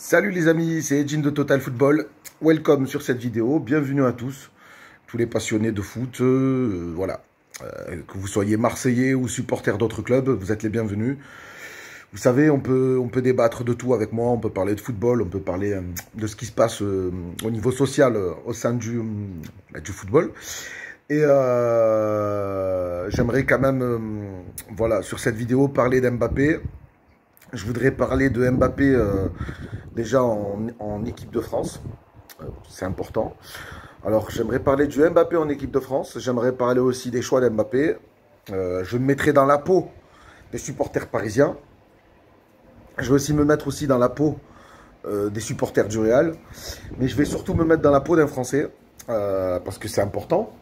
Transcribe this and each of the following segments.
Salut les amis, c'est Edjin de Total Football. Welcome sur cette vidéo, bienvenue à tous les passionnés de foot, voilà. Que vous soyez marseillais ou supporters d'autres clubs, vous êtes les bienvenus. Vous savez, on peut débattre de tout avec moi, on peut parler de football, on peut parler de ce qui se passe au niveau social au sein du football. Et j'aimerais quand même, voilà, sur cette vidéo, parler d'Mbappé. Je voudrais parler de Mbappé déjà en équipe de France. C'est important. Alors, j'aimerais parler du Mbappé en équipe de France. J'aimerais parler aussi des choix d'Mbappé. Je me mettrai dans la peau des supporters parisiens. Je vais aussi me mettre aussi dans la peau des supporters du Real. Mais je vais surtout me mettre dans la peau d'un Français. Parce que c'est important.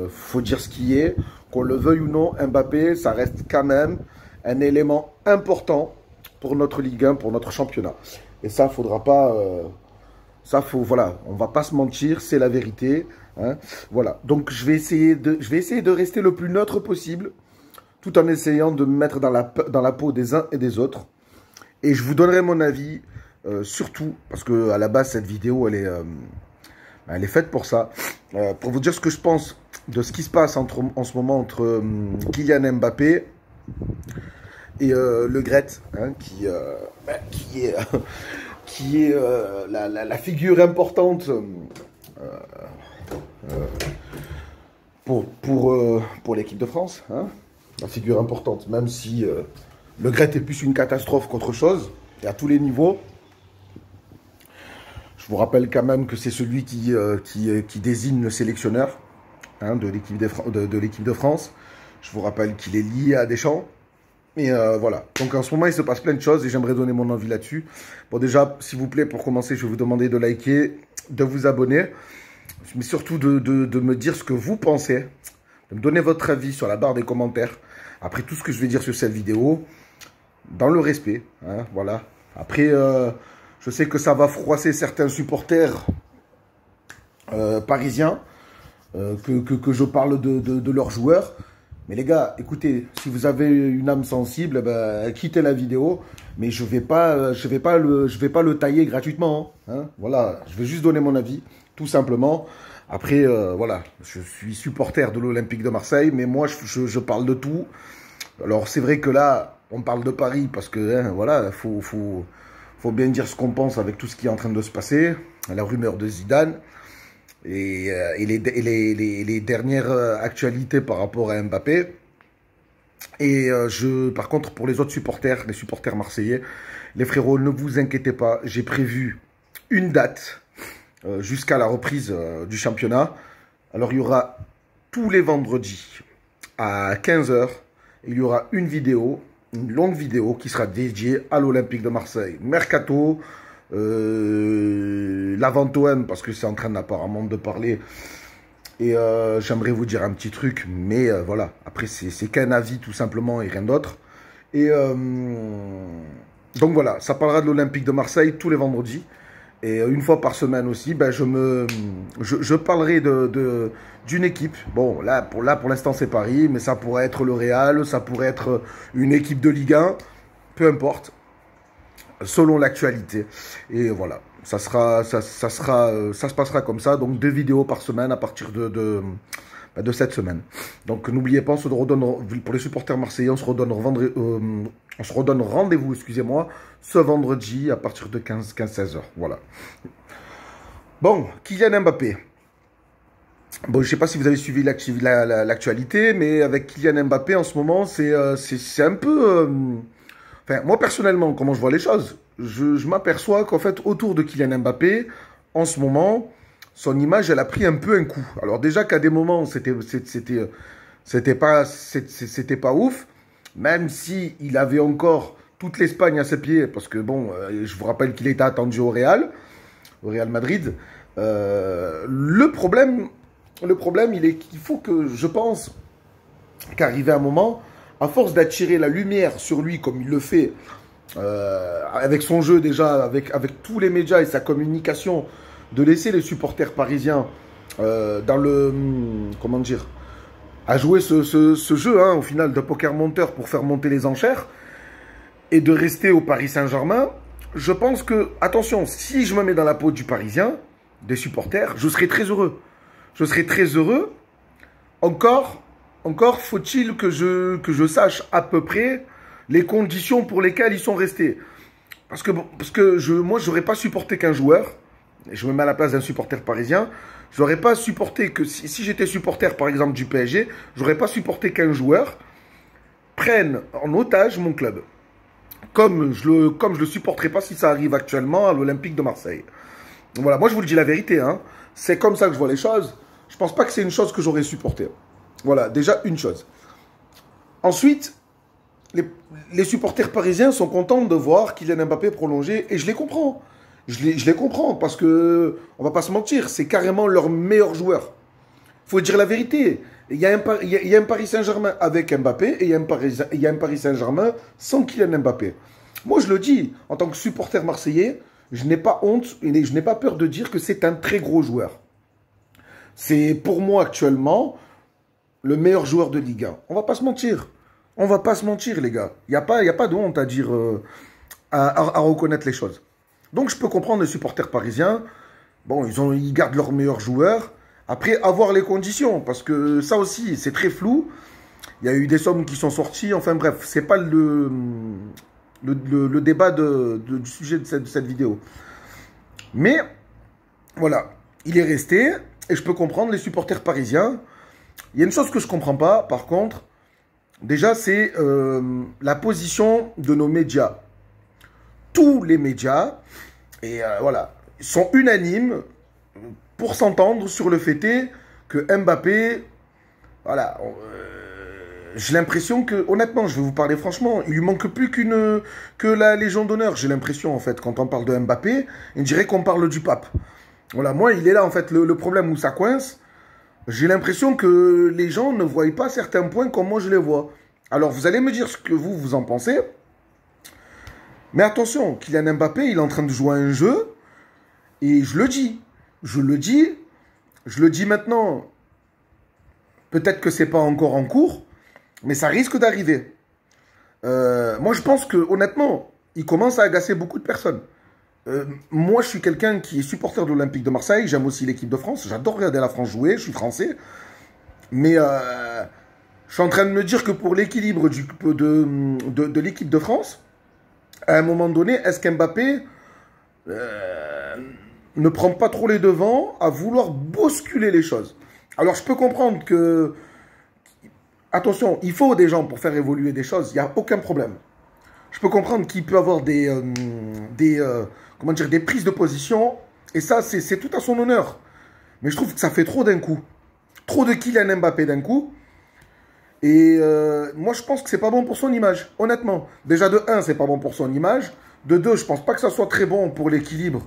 Faut dire ce qui est. Qu'on le veuille ou non, Mbappé, ça reste quand même un élément important pour notre Ligue 1, pour notre championnat. Et ça, faudra pas... voilà, on va pas se mentir, c'est la vérité. Voilà, donc je vais essayer de rester le plus neutre possible, tout en essayant de me mettre dans la peau des uns et des autres. Et je vous donnerai mon avis, surtout, parce que à la base, cette vidéo, elle est faite pour ça. Pour vous dire ce que je pense de ce qui se passe en ce moment entre Kylian Mbappé et Le Gret, qui est la figure importante pour l'équipe de France. La figure importante, même si Le Gret est plus une catastrophe qu'autre chose, et à tous les niveaux. Je vous rappelle quand même que c'est celui qui désigne le sélectionneur de l'équipe de France. Je vous rappelle qu'il est lié à Deschamps. Et voilà, donc en ce moment il se passe plein de choses et j'aimerais donner mon avis là-dessus. Bon déjà, s'il vous plaît, pour commencer, je vais vous demander de liker, de vous abonner, mais surtout de me dire ce que vous pensez, de me donner votre avis sur la barre des commentaires, après tout ce que je vais dire sur cette vidéo, dans le respect, voilà. Après, je sais que ça va froisser certains supporters parisiens, que je parle de leurs joueurs. Mais les gars, écoutez, si vous avez une âme sensible, quittez la vidéo. Mais je vais pas le tailler gratuitement. Voilà, je vais juste donner mon avis, tout simplement. Après, voilà, je suis supporter de l'Olympique de Marseille, mais moi, je parle de tout. Alors, c'est vrai que là, on parle de Paris parce que, voilà, faut bien dire ce qu'on pense avec tout ce qui est en train de se passer. La rumeur de Zidane. Et les dernières actualités par rapport à Mbappé. Et par contre, pour les autres supporters, les supporters marseillais, les frérots, ne vous inquiétez pas, j'ai prévu une date jusqu'à la reprise du championnat. Alors, il y aura tous les vendredis à 15 h, il y aura une longue vidéo qui sera dédiée à l'Olympique de Marseille. Mercato, l'avant-OM, parce que c'est en train apparemment de parler. Et j'aimerais vous dire un petit truc, mais voilà, après c'est qu'un avis tout simplement et rien d'autre. Et donc voilà, ça parlera de l'Olympique de Marseille tous les vendredis. Et une fois par semaine aussi, je parlerai d'une équipe. Bon, là pour l'instant c'est Paris, mais ça pourrait être le Real, ça pourrait être une équipe de Ligue 1, peu importe. Selon l'actualité. Et voilà, ça se passera comme ça. Donc 2 vidéos par semaine à partir de cette semaine. Donc n'oubliez pas, on se redonne, pour les supporters marseillais, on se redonne rendez-vous, excusez-moi, ce vendredi à partir de 15-16 h. Voilà. Bon, Kylian Mbappé. Bon, je ne sais pas si vous avez suivi l'actualité, mais avec Kylian Mbappé en ce moment, c'est un peu... Enfin, moi, personnellement, comment je vois les choses, je m'aperçois qu'en fait, autour de Kylian Mbappé, en ce moment, son image, elle a pris un peu un coup. Alors déjà qu'à des moments, c'était pas ouf, même si il avait encore toute l'Espagne à ses pieds, parce que bon, je vous rappelle qu'il était attendu au Real Madrid. Le problème, il est qu'il faut que, je pense, qu'arrivé un moment, à force d'attirer la lumière sur lui comme il le fait, avec son jeu déjà, avec tous les médias et sa communication, de laisser les supporters parisiens dans le... comment dire, à jouer ce jeu, au final, de poker monteur pour faire monter les enchères, et de rester au Paris Saint-Germain, je pense que, attention, si je me mets dans la peau du Parisien, des supporters, je serais très heureux. Je serais très heureux. Encore faut-il que je sache à peu près les conditions pour lesquelles ils sont restés. Parce que moi, je n'aurais pas supporté qu'un joueur, et je me mets à la place d'un supporter parisien, je n'aurais pas supporté que, si j'étais supporter par exemple du PSG, je n'aurais pas supporté qu'un joueur prenne en otage mon club. Comme je le supporterai pas si ça arrive actuellement à l'Olympique de Marseille. Voilà, moi je vous le dis la vérité, hein. C'est comme ça que je vois les choses. Je pense pas que c'est une chose que j'aurais supportée. Voilà, déjà une chose. Ensuite, les supporters parisiens sont contents de voir Kylian Mbappé prolongé, et je les comprends. Je les comprends, parce que, on va pas se mentir, c'est carrément leur meilleur joueur. Faut dire la vérité. Il y a un Paris Saint-Germain avec Mbappé, et il y a un Paris Saint-Germain sans Kylian Mbappé. Moi, je le dis, en tant que supporter marseillais, je n'ai pas honte et je n'ai pas peur de dire que c'est un très gros joueur. C'est pour moi actuellement le meilleur joueur de Ligue 1. On va pas se mentir. On va pas se mentir, les gars. Il n'y a pas de honte à dire, à reconnaître les choses. Donc, je peux comprendre les supporters parisiens. Bon, ils gardent leurs meilleurs joueurs. Après, avoir les conditions, parce que ça aussi, c'est très flou. Il y a eu des sommes qui sont sorties. Enfin bref, c'est pas le débat du sujet de cette vidéo. Mais, voilà, il est resté. Et je peux comprendre les supporters parisiens. Il y a une chose que je ne comprends pas, par contre. Déjà, c'est la position de nos médias. Tous les médias, et voilà, sont unanimes pour s'entendre sur le fait que Mbappé, voilà, j'ai l'impression que, honnêtement, je vais vous parler franchement, il lui manque plus que la Légion d'honneur. J'ai l'impression, en fait, quand on parle de Mbappé, on dirait qu'on parle du pape. Voilà, moi, il est là, en fait, le problème où ça coince. J'ai l'impression que les gens ne voient pas certains points comme moi je les vois. Alors, vous allez me dire ce que vous en pensez. Mais attention, Kylian Mbappé, il est en train de jouer à un jeu. Et je le dis. Je le dis maintenant. Peut-être que c'est pas encore en cours, mais ça risque d'arriver. Moi, je pense que, honnêtement, il commence à agacer beaucoup de personnes. Moi, je suis quelqu'un qui est supporter de l'Olympique de Marseille. J'aime aussi l'équipe de France. J'adore regarder la France jouer. Je suis français. Mais je suis en train de me dire que pour l'équilibre de l'équipe de France, à un moment donné, est-ce qu'Mbappé ne prend pas trop les devants à vouloir bousculer les choses? Alors, je peux comprendre que... Attention, il faut des gens pour faire évoluer des choses. Il n'y a aucun problème. Je peux comprendre qu'il peut avoir comment dire, des prises de position. Et ça, c'est tout à son honneur. Mais je trouve que ça fait trop d'un coup. Trop de Kylian Mbappé d'un coup. Et moi, je pense que c'est pas bon pour son image. Honnêtement. Déjà, de 1, c'est pas bon pour son image. De 2, je pense pas que ça soit très bon pour l'équilibre.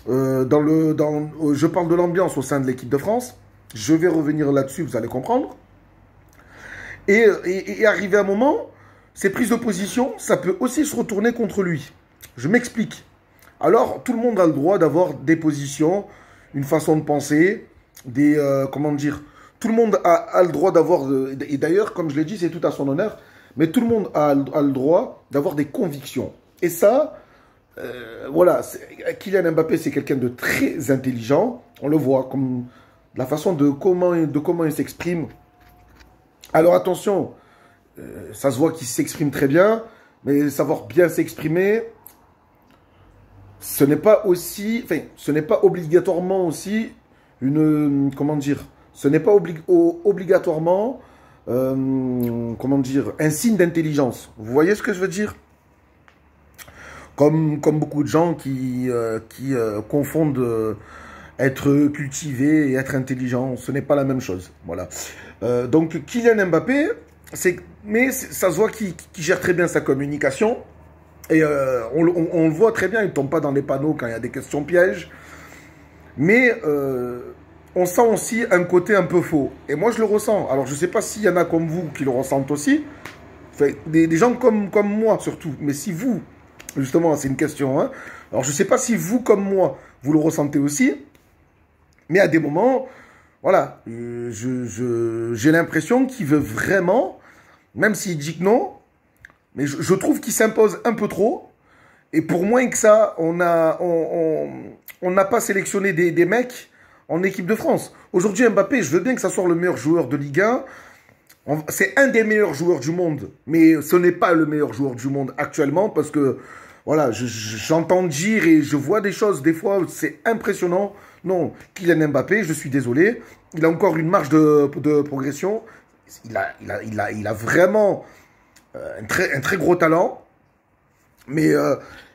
Je parle de l'ambiance au sein de l'équipe de France. Je vais revenir là-dessus, vous allez comprendre. Et arrivé un moment, ces prises de position, ça peut aussi se retourner contre lui. Je m'explique. Alors, tout le monde a le droit d'avoir des positions, une façon de penser, comment dire, tout le monde a le droit d'avoir, et d'ailleurs, comme je l'ai dit, c'est tout à son honneur, mais tout le monde a le droit d'avoir des convictions. Et ça, voilà, Kylian Mbappé, c'est quelqu'un de très intelligent, on le voit, comme la façon de comment il s'exprime. Alors attention, ça se voit qu'il s'exprime très bien, mais savoir bien s'exprimer, ce n'est pas aussi, enfin, ce n'est pas obligatoirement aussi comment dire, ce n'est pas obligatoirement, comment dire, un signe d'intelligence. Vous voyez ce que je veux dire? Comme beaucoup de gens qui confondent être cultivé et être intelligent, ce n'est pas la même chose. Voilà. Donc Kylian Mbappé, mais ça se voit qu'il gère très bien sa communication. Et on le voit très bien, il ne tombe pas dans les panneaux quand il y a des questions pièges. Mais on sent aussi un côté un peu faux. Et moi, je le ressens. Alors, je ne sais pas s'il y en a comme vous qui le ressentent aussi. Enfin, des gens comme moi, surtout. Mais si vous, justement, c'est une question. Hein. Alors, je ne sais pas si vous, comme moi, vous le ressentez aussi. Mais à des moments, voilà, j'ai l'impression qu'il veut vraiment, même s'il dit que non, mais je trouve qu'il s'impose un peu trop. Et pour moins que ça, on n'a pas sélectionné des mecs en équipe de France. Aujourd'hui, Mbappé, je veux bien que ça soit le meilleur joueur de Ligue 1. C'est un des meilleurs joueurs du monde, mais ce n'est pas le meilleur joueur du monde actuellement parce que, voilà, j'entends dire et je vois des choses, des fois, c'est impressionnant. Non, Kylian Mbappé, je suis désolé, il a encore une marge de progression. Il a vraiment un très gros talent. Mais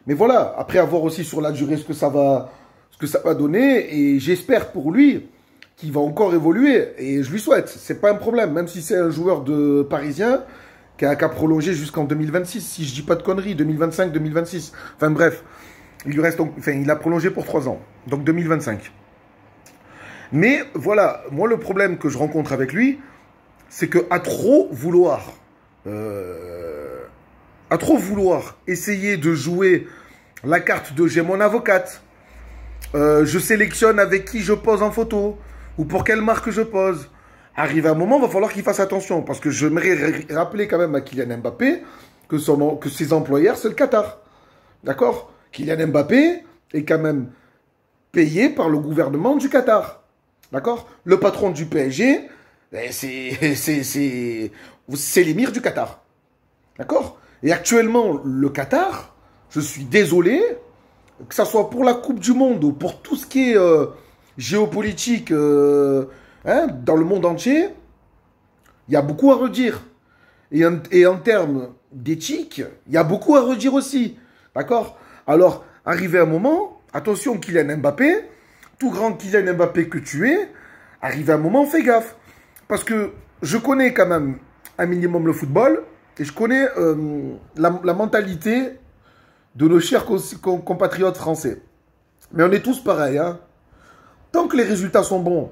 voilà, après avoir aussi sur la durée ce que ça va donner, et j'espère pour lui qu'il va encore évoluer, et je lui souhaite, c'est pas un problème, même si c'est un joueur de parisien qui a prolongé jusqu'en 2026, si je dis pas de conneries, 2025, 2026, enfin bref, il a prolongé pour 3 ans, donc 2025. Mais voilà, moi le problème que je rencontre avec lui, c'est qu'à trop vouloir essayer de jouer la carte de j'ai mon avocate, je sélectionne avec qui je pose en photo, ou pour quelle marque je pose. Arrive un moment, il va falloir qu'il fasse attention, parce que j'aimerais rappeler quand même à Kylian Mbappé que ses employeurs, c'est le Qatar. D'accord? Kylian Mbappé est quand même payé par le gouvernement du Qatar. D'accord? Le patron du PSG, c'est l'émir du Qatar. D'accord? Et actuellement, le Qatar, je suis désolé, que ce soit pour la Coupe du Monde ou pour tout ce qui est géopolitique dans le monde entier, il y a beaucoup à redire. Et en termes d'éthique, il y a beaucoup à redire aussi. D'accord? Alors, arrivé un moment, attention Kylian Mbappé, tout grand Kylian Mbappé que tu es, arrivé un moment, fais gaffe. Parce que je connais quand même un minimum le football, et je connais la mentalité de nos chers compatriotes français. Mais on est tous pareils. Hein. Tant que les résultats sont bons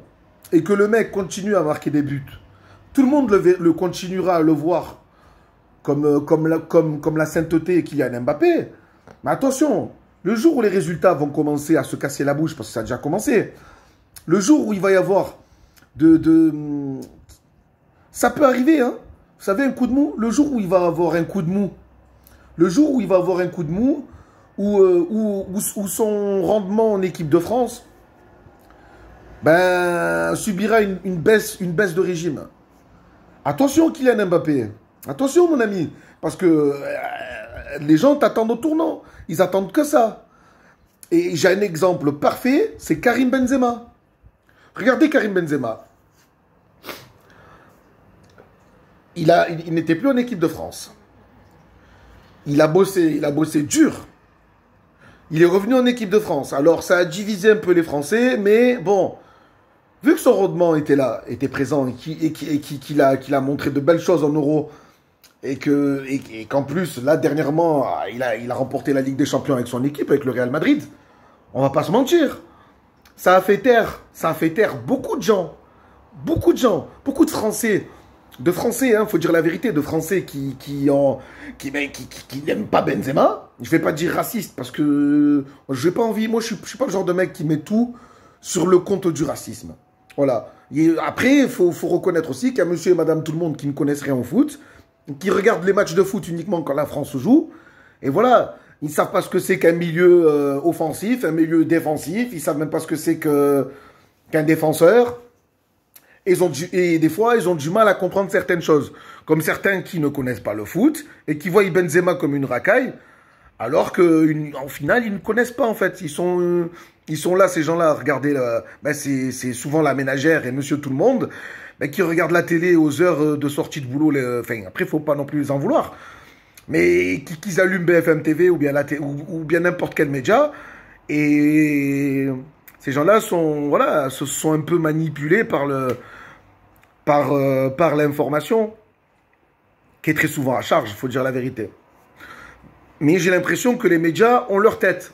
et que le mec continue à marquer des buts, tout le monde le continuera à le voir comme la sainteté Kylian Mbappé. Mais attention, le jour où les résultats vont commencer à se casser la bouche, parce que ça a déjà commencé, le jour où il va y avoir ça peut arriver, hein. Vous savez, un coup de mou, le jour où il va avoir un coup de mou, où son rendement en équipe de France subira une baisse de régime. Attention Kylian Mbappé, attention mon ami, parce que les gens t'attendent au tournant, ils attendent que ça. Et j'ai un exemple parfait, c'est Karim Benzema. Regardez Karim Benzema. Il n'était plus en équipe de France. Il a bossé dur. Il est revenu en équipe de France. Alors, ça a divisé un peu les Français, mais bon, vu que son rendement était là, était présent, et qu'il a montré de belles choses en Euro, et qu'en plus, là, dernièrement, il a remporté la Ligue des Champions avec son équipe, avec le Real Madrid, on va pas se mentir. Ça a fait taire beaucoup de gens, beaucoup de Français. De Français, hein, faut dire la vérité, de Français qui n'aiment pas Benzema. Je vais pas dire raciste parce que j'ai pas envie. Moi, je suis pas le genre de mec qui met tout sur le compte du racisme. Voilà. Et après, il faut reconnaître aussi qu'il y a monsieur et madame tout le monde qui ne connaissent rien au foot, qui regardent les matchs de foot uniquement quand la France joue. Et voilà. Ils ne savent pas ce que c'est qu'un milieu offensif, un milieu défensif. Ils ne savent même pas ce que c'est qu'un défenseur. Et des fois, ils ont du mal à comprendre certaines choses. Comme certains qui ne connaissent pas le foot et qui voient Benzema comme une racaille, alors qu'en final, ils ne connaissent pas en fait. Ils sont là, ces gens-là, à regarder. C'est souvent la ménagère et monsieur tout le monde qui regardent la télé aux heures de sortie de boulot. Après, il ne faut pas non plus les en vouloir. Mais qu'ils allument BFM TV ou bien n'importe quel média. Et ces gens-là se sont un peu manipulés par l'information, qui est très souvent à charge, il faut dire la vérité. Mais j'ai l'impression que les médias ont leur tête.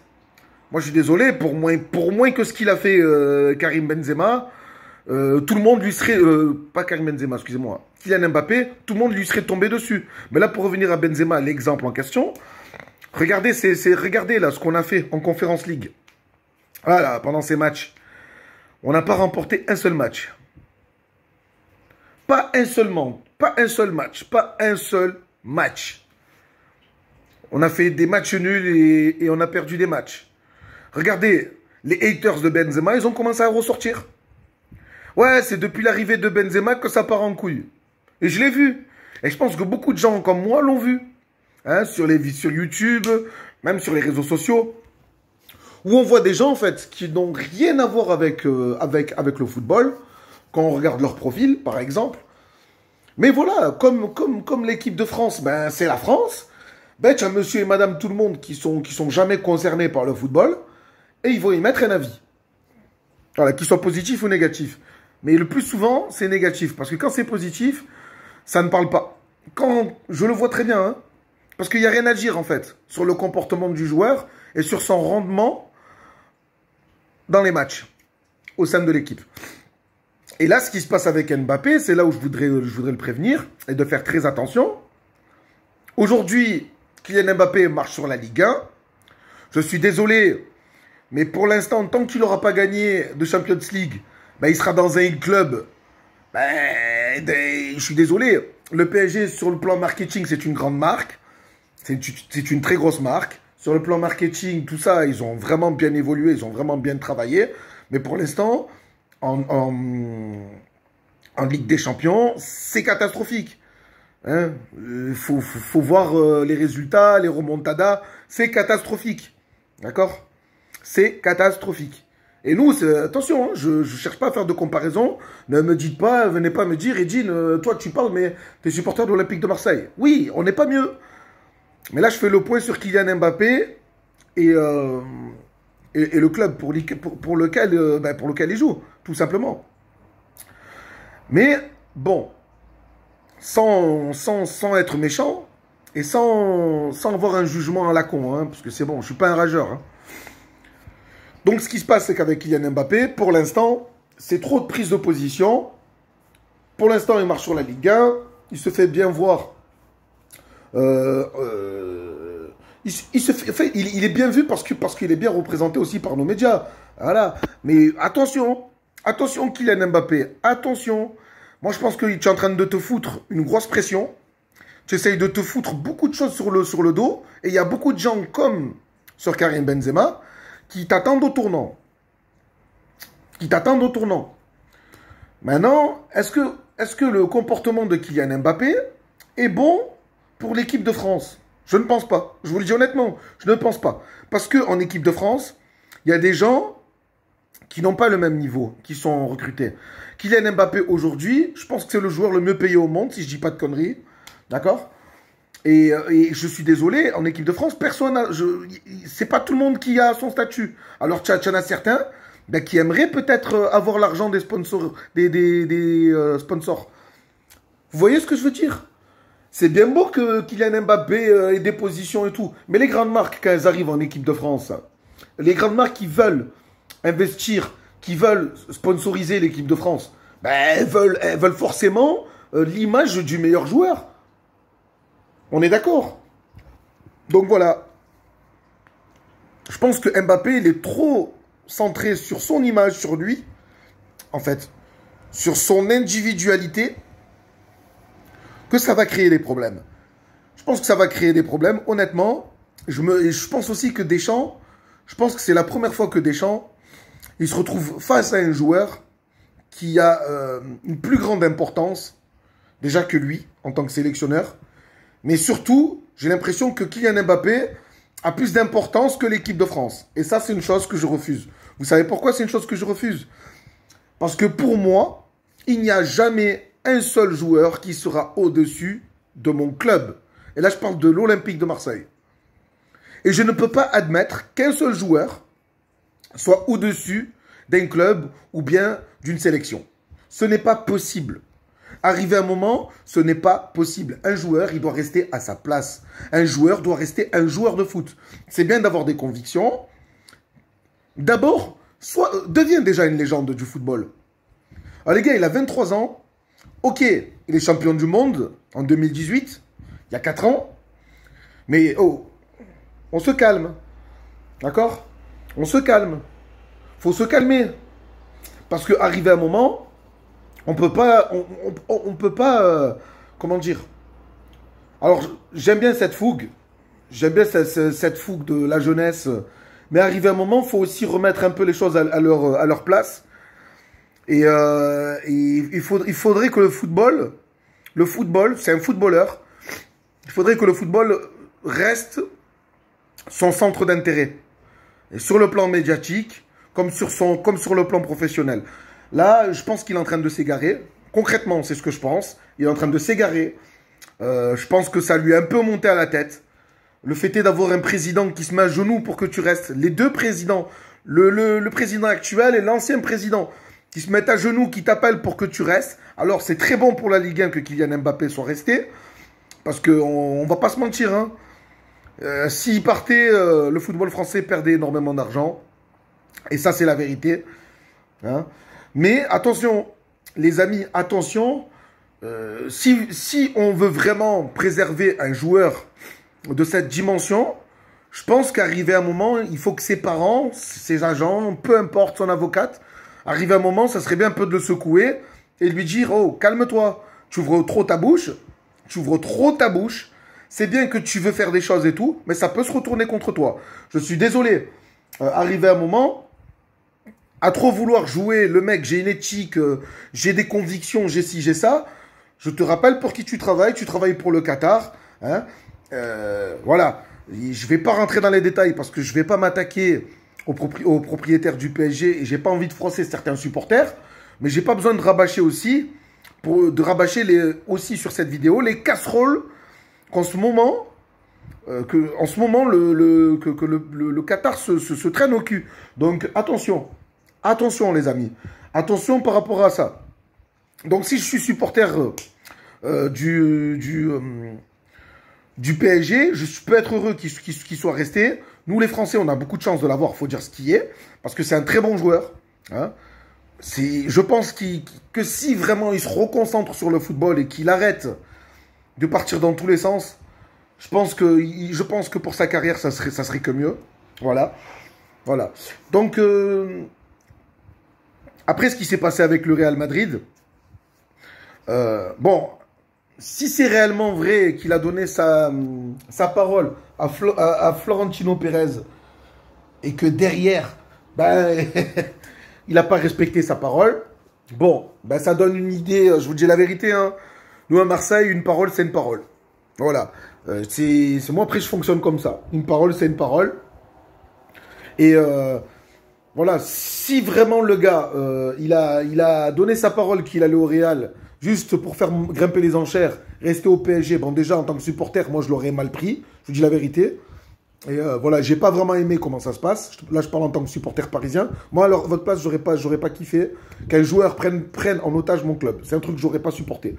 Moi, je suis désolé, pour moins que ce qu'il a fait Karim Benzema, tout le monde lui serait... pas Karim Benzema, excusez-moi. Kylian Mbappé, tout le monde lui serait tombé dessus. Mais là, pour revenir à Benzema, l'exemple en question, regardez, regardez là ce qu'on a fait en Conference League. Voilà, pendant ces matchs. On n'a pas remporté un seul match. Pas un seul match. On a fait des matchs nuls et on a perdu des matchs. Regardez, les haters de Benzema, ils ont commencé à ressortir. Ouais, c'est depuis l'arrivée de Benzema que ça part en couille. Et je l'ai vu. Et je pense que beaucoup de gens comme moi l'ont vu. Hein, sur YouTube, même sur les réseaux sociaux. Où on voit des gens, en fait, qui n'ont rien à voir avec le football. Quand on regarde leur profil, par exemple. Mais voilà, comme l'équipe de France, ben, c'est la France. Ben, tu as monsieur et madame tout le monde qui sont jamais concernés par le football. Et ils vont y mettre un avis. Voilà, qu'il soit positif ou négatif. Mais le plus souvent, c'est négatif. Parce que quand c'est positif, ça ne parle pas. Je le vois très bien, hein, parce qu'il n'y a rien à dire, en fait, sur le comportement du joueur et sur son rendement dans les matchs, au sein de l'équipe. Et là, ce qui se passe avec Mbappé, c'est là où je voudrais le prévenir et de faire très attention. Aujourd'hui, Kylian Mbappé marche sur la Ligue 1. Je suis désolé, mais pour l'instant, tant qu'il n'aura pas gagné de Champions League, ben, il sera dans un club. Ben, je suis désolé. Le PSG, sur le plan marketing, c'est une grande marque. C'est une très grosse marque. Sur le plan marketing, tout ça, ils ont vraiment bien évolué, ils ont vraiment bien travaillé. Mais pour l'instant, en Ligue des Champions, c'est catastrophique. Hein, faut voir les résultats, les remontadas. C'est catastrophique. D'accord? C'est catastrophique. Et nous, attention, hein, je ne cherche pas à faire de comparaison. Ne me dites pas, venez pas me dire, Edine, toi tu parles, mais tu es supporter de l'Olympique de Marseille. Oui, on n'est pas mieux. Mais là, je fais le point sur Kylian Mbappé et le club pour lequel il joue, tout simplement. Mais, bon, sans être méchant et sans avoir un jugement à la con, hein, parce que c'est bon, je ne suis pas un rageur, hein. Donc, ce qui se passe, c'est qu'avec Kylian Mbappé, pour l'instant, c'est trop de prise de position. Pour l'instant, il marche sur la Ligue 1. Il se fait bien voir. Il est bien vu parce qu'il est bien représenté aussi par nos médias. Voilà. Mais attention, attention Kylian Mbappé, attention. Moi, je pense que tu es en train de te foutre une grosse pression. Tu essayes de te foutre beaucoup de choses sur le dos. Et il y a beaucoup de gens comme sur Karim Benzema qui t'attendent au tournant. Maintenant, est-ce que le comportement de Kylian Mbappé est bon pour l'équipe de France? Je ne pense pas. Je vous le dis honnêtement, je ne pense pas. Parce qu'en équipe de France, il y a des gens qui n'ont pas le même niveau, qui sont recrutés. Kylian Mbappé, aujourd'hui, je pense que c'est le joueur le mieux payé au monde, si je ne dis pas de conneries. D'accord ? Et je suis désolé, en équipe de France, c'est pas tout le monde qui a son statut. Alors, tu en as certains qui aimeraient peut-être avoir l'argent des sponsors. Sponsors. Vous voyez ce que je veux dire? C'est bien beau que Kylian Mbappé ait des positions et tout. Mais les grandes marques, quand elles arrivent en équipe de France, les grandes marques qui veulent investir, qui veulent sponsoriser l'équipe de France, elles veulent forcément l'image du meilleur joueur. On est d'accord? Donc voilà. Je pense que Mbappé, il est trop centré sur son image, sur lui, en fait, sur son individualité, que ça va créer des problèmes. Je pense que ça va créer des problèmes, honnêtement. Je pense aussi que Deschamps, je pense que c'est la première fois que Deschamps, il se retrouve face à un joueur qui a une plus grande importance, déjà que lui, en tant que sélectionneur. Mais surtout, j'ai l'impression que Kylian Mbappé a plus d'importance que l'équipe de France. Et ça, c'est une chose que je refuse. Vous savez pourquoi c'est une chose que je refuse? Parce que pour moi, il n'y a jamais un seul joueur qui sera au-dessus de mon club. Et là, je parle de l'Olympique de Marseille. Et je ne peux pas admettre qu'un seul joueur soit au-dessus d'un club ou bien d'une sélection. Ce n'est pas possible. Arrivé à un moment, ce n'est pas possible. Un joueur, il doit rester à sa place. Un joueur doit rester un joueur de foot. C'est bien d'avoir des convictions. D'abord, deviens déjà une légende du football. Alors les gars, il a 23 ans. Ok, il est champion du monde en 2018, il y a 4 ans. Mais oh, on se calme. D'accord? On se calme. Faut se calmer. Parce qu'arrivé à un moment, on peut pas, comment dire. Alors, j'aime bien cette fougue. j'aime bien cette fougue de la jeunesse. Mais arrivé à un moment, il faut aussi remettre un peu les choses à leur place. Et il faudrait que le football, c'est un footballeur, il faudrait que le football reste son centre d'intérêt. Et sur le plan médiatique, comme sur le plan professionnel. Là, je pense qu'il est en train de s'égarer. Concrètement, c'est ce que je pense. Il est en train de s'égarer. Je pense que ça lui a un peu monté à la tête. Le fait est d'avoir un président qui se met à genoux pour que tu restes. Les deux présidents, le président actuel et l'ancien président, qui se mettent à genoux, qui t'appellent pour que tu restes. Alors, c'est très bon pour la Ligue 1 que Kylian Mbappé soit resté. Parce qu'on ne va pas se mentir. Hein. S'il partait, le football français perdait énormément d'argent. Et ça, c'est la vérité. Hein. Mais attention, les amis, attention. Si on veut vraiment préserver un joueur de cette dimension, je pense qu'arrivé un moment, il faut que ses parents, ses agents, peu importe son avocate, arrivé un moment, ça serait bien un peu de le secouer et lui dire « Oh, calme-toi, tu ouvres trop ta bouche, c'est bien que tu veux faire des choses et tout, mais ça peut se retourner contre toi. Je suis désolé. Arrivé un moment, à trop vouloir jouer, le mec, j'ai une éthique, j'ai des convictions, j'ai ci, j'ai ça. Je te rappelle pour qui tu travailles pour le Qatar. Hein, voilà, je ne vais pas rentrer dans les détails parce que je ne vais pas m'attaquer aux propriétaires du PSG et j'ai pas envie de froisser certains supporters, mais j'ai pas besoin de rabâcher aussi, aussi sur cette vidéo, les casseroles qu'en ce moment, le Qatar se traîne au cul. Donc attention les amis, attention par rapport à ça. Donc si je suis supporter du PSG, je peux être heureux qu'il soit resté. Nous les Français, on a beaucoup de chance de l'avoir, il faut dire ce qui est, parce que c'est un très bon joueur. Hein. Je pense que si vraiment il se reconcentre sur le football et qu'il arrête de partir dans tous les sens, je pense que pour sa carrière, ça serait que mieux. Voilà. Donc, après ce qui s'est passé avec le Real Madrid, bon, si c'est réellement vrai qu'il a donné sa parole à Florentino Pérez et que derrière, ben, il n'a pas respecté sa parole, bon, ben, ça donne une idée, je vous dis la vérité, hein. Nous à Marseille, une parole, c'est une parole. Voilà. C'est moi, après, je fonctionne comme ça. Une parole, c'est une parole. Et voilà, si vraiment le gars, il a donné sa parole qu'il allait au Real juste pour faire grimper les enchères, rester au PSG, bon déjà en tant que supporter, moi je l'aurais mal pris, je vous dis la vérité. Et voilà, j'ai pas vraiment aimé comment ça se passe. Là, je parle en tant que supporter parisien. Moi, à votre place, j'aurais pas kiffé qu'un joueur prenne en otage mon club. C'est un truc que j'aurais pas supporté.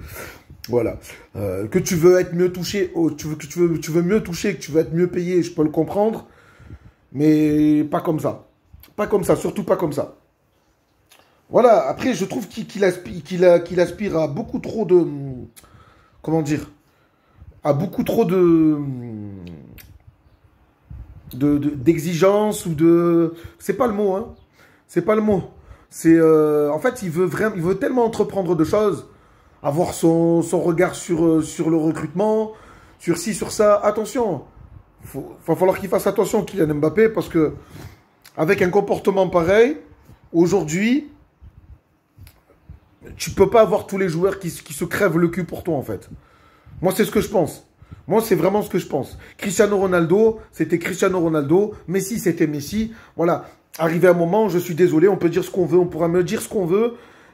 Voilà. Que tu veux être mieux touché, tu veux mieux toucher, que tu veux être mieux payé, je peux le comprendre. Mais pas comme ça. Pas comme ça, surtout pas comme ça. Voilà, après, je trouve qu'il aspire à beaucoup trop de... Comment dire? À beaucoup trop d'exigence ou de... C'est pas le mot, hein. C'est pas le mot. C'est... en fait, il veut tellement entreprendre de choses, avoir son regard sur le recrutement, sur ci, sur ça. Attention, va falloir qu'il fasse attention, Kylian Mbappé, parce que avec un comportement pareil, aujourd'hui, tu peux pas avoir tous les joueurs qui se crèvent le cul pour toi, en fait. Moi, c'est ce que je pense. Moi, c'est vraiment ce que je pense. Cristiano Ronaldo, c'était Cristiano Ronaldo. Messi, c'était Messi. Voilà. Arrivé un moment, je suis désolé, on peut dire ce qu'on veut, on pourra me dire ce qu'on veut.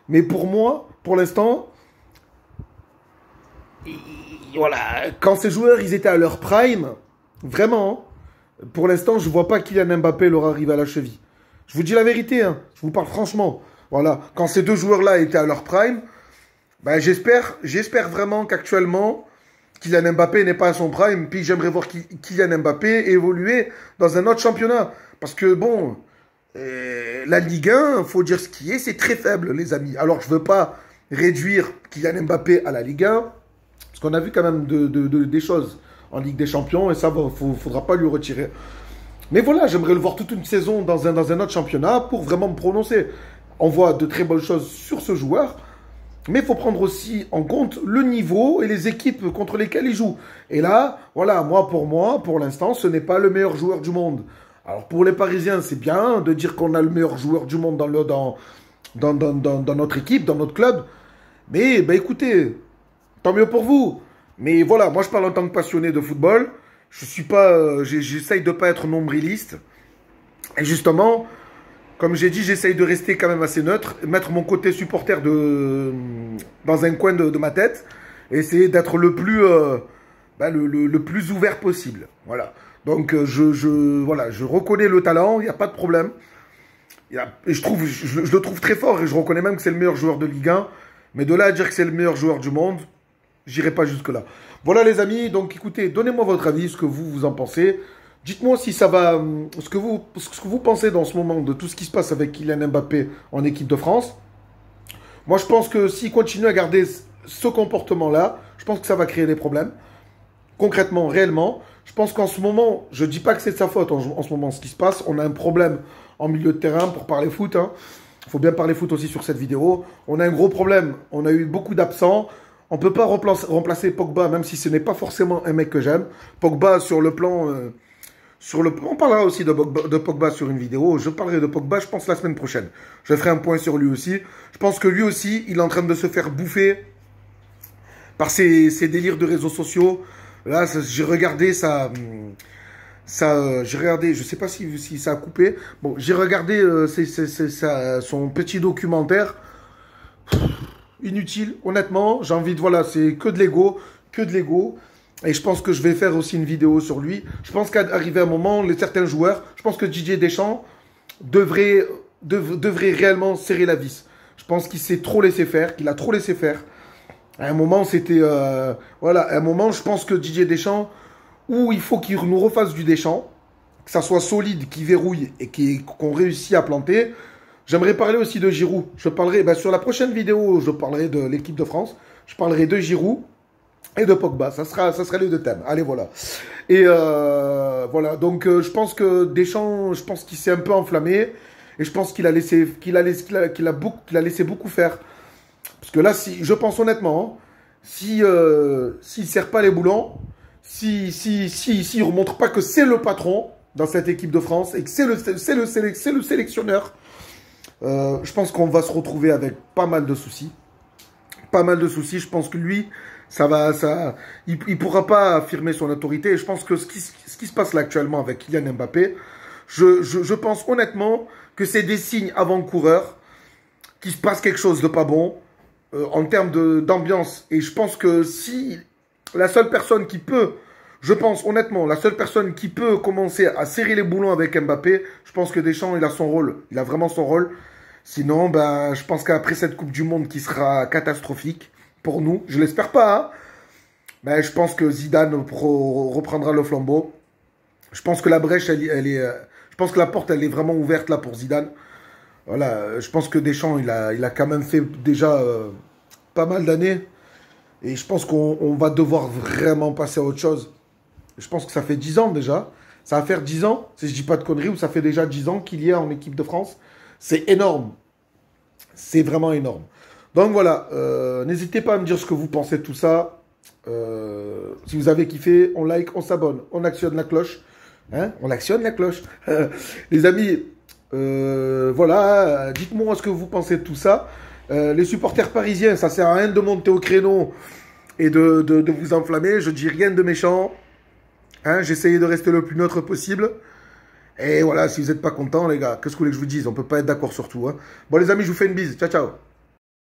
Mais pour moi, pour l'instant, voilà, quand ces joueurs, ils étaient à leur prime, vraiment, pour l'instant, je ne vois pas Kylian Mbappé leur arriver à la cheville. Je vous dis la vérité, hein, je vous parle franchement. Voilà, quand ces deux joueurs-là étaient à leur prime, ben j'espère vraiment qu'actuellement, Kylian Mbappé n'est pas à son prime. Puis j'aimerais voir Kylian Mbappé évoluer dans un autre championnat. Parce que bon, la Ligue 1, il faut dire ce qui est, c'est très faible, les amis. Alors je ne veux pas réduire Kylian Mbappé à la Ligue 1, parce qu'on a vu quand même des choses en Ligue des Champions, et ça, il ne faudra pas lui retirer. Mais voilà, j'aimerais le voir toute une saison dans un autre championnat pour vraiment me prononcer. On voit de très bonnes choses sur ce joueur. Mais il faut prendre aussi en compte le niveau et les équipes contre lesquelles il joue. Et là, voilà, moi, pour l'instant, ce n'est pas le meilleur joueur du monde. Alors pour les Parisiens, c'est bien de dire qu'on a le meilleur joueur du monde dans notre équipe, dans notre club. Mais bah, écoutez, tant mieux pour vous. Mais voilà, moi je parle en tant que passionné de football. Je suis pas, j'essaye de pas être nombriliste. Et justement, comme j'ai dit, j'essaye de rester quand même assez neutre, mettre mon côté supporter dans un coin de ma tête, et essayer d'être le plus, le plus ouvert possible. Voilà. Donc voilà, je reconnais le talent, il n'y a pas de problème. Et je le trouve très fort, et je reconnais même que c'est le meilleur joueur de Ligue 1. Mais de là à dire que c'est le meilleur joueur du monde, j'irai pas jusque-là. Voilà les amis, donc écoutez, donnez-moi votre avis, ce que vous en pensez. Dites-moi si ça va, ce que vous pensez dans ce moment de tout ce qui se passe avec Kylian Mbappé en équipe de France. Moi, je pense que s'il continue à garder ce comportement-là, je pense que ça va créer des problèmes. Concrètement, réellement. Je pense qu'en ce moment, je ne dis pas que c'est de sa faute en ce moment ce qui se passe. On a un problème en milieu de terrain pour parler foot. Il faut bien parler foot aussi sur cette vidéo. On a un gros problème. On a eu beaucoup d'absents. On ne peut pas remplacer Pogba, même si ce n'est pas forcément un mec que j'aime. Pogba, sur le plan... on parlera aussi de Pogba sur une vidéo. Je parlerai de Pogba, je pense, la semaine prochaine. Je ferai un point sur lui aussi. Je pense que lui aussi, il est en train de se faire bouffer par ses délires de réseaux sociaux. Là, j'ai regardé j'ai regardé, je sais pas si ça a coupé. Bon, j'ai regardé son petit documentaire. Inutile, honnêtement. J'ai envie de, voilà, c'est que de l'ego, que de l'ego. Et je pense que je vais faire aussi une vidéo sur lui. Je pense qu'arrivé un moment, certains joueurs, je pense que Didier Deschamps devrait réellement serrer la vis. Je pense qu'il s'est trop laissé faire, qu'il a trop laissé faire. À un moment, c'était... voilà, à un moment, je pense que Didier Deschamps, où il faut qu'il nous refasse du Deschamps, que ça soit solide, qu'il verrouille et qu'on réussit à planter. J'aimerais parler aussi de Giroud. Je parlerai, sur la prochaine vidéo, je parlerai de l'équipe de France. Je parlerai de Giroud et de Pogba. Ça sera les deux thèmes. Allez, voilà. Et voilà, donc je pense que Deschamps, je pense qu'il s'est un peu enflammé. Et je pense qu'il a laissé beaucoup faire. Parce que là, je pense honnêtement, s'il ne serre pas les boulons, s'il ne remontre pas que c'est le patron dans cette équipe de France et que c'est le sélectionneur, je pense qu'on va se retrouver avec pas mal de soucis. Pas mal de soucis. Je pense que lui, il pourra pas affirmer son autorité. Et je pense que ce qui se passe là actuellement avec Kylian Mbappé, je pense honnêtement que c'est des signes avant-coureurs qu'il se passe quelque chose de pas bon en termes d'ambiance. Et je pense que si la seule personne qui peut, je pense honnêtement, la seule personne qui peut commencer à serrer les boulons avec Mbappé, je pense que Deschamps, il a son rôle. Il a vraiment son rôle. Sinon, je pense qu'après cette Coupe du Monde qui sera catastrophique pour nous, je l'espère pas, je pense que Zidane reprendra le flambeau. Je pense que la brèche, je pense que la porte, elle est vraiment ouverte là pour Zidane. Voilà, je pense que Deschamps, il a quand même fait déjà pas mal d'années. Et je pense qu'on va devoir vraiment passer à autre chose. Je pense que ça fait 10 ans déjà. Ça va faire 10 ans, si je dis pas de conneries, ou ça fait déjà 10 ans qu'il y est en équipe de France. C'est énorme. C'est vraiment énorme. Donc voilà, n'hésitez pas à me dire ce que vous pensez de tout ça. Si vous avez kiffé, on like, on s'abonne, on actionne la cloche. On actionne la cloche. Les amis, voilà, dites-moi ce que vous pensez de tout ça. Les supporters parisiens, ça sert à rien de monter au créneau et de vous enflammer. Je dis rien de méchant. J'essayais de rester le plus neutre possible. Et voilà, si vous n'êtes pas contents, les gars, qu'est-ce que vous voulez que je vous dise? On ne peut pas être d'accord sur tout. Bon, les amis, je vous fais une bise. Ciao, ciao.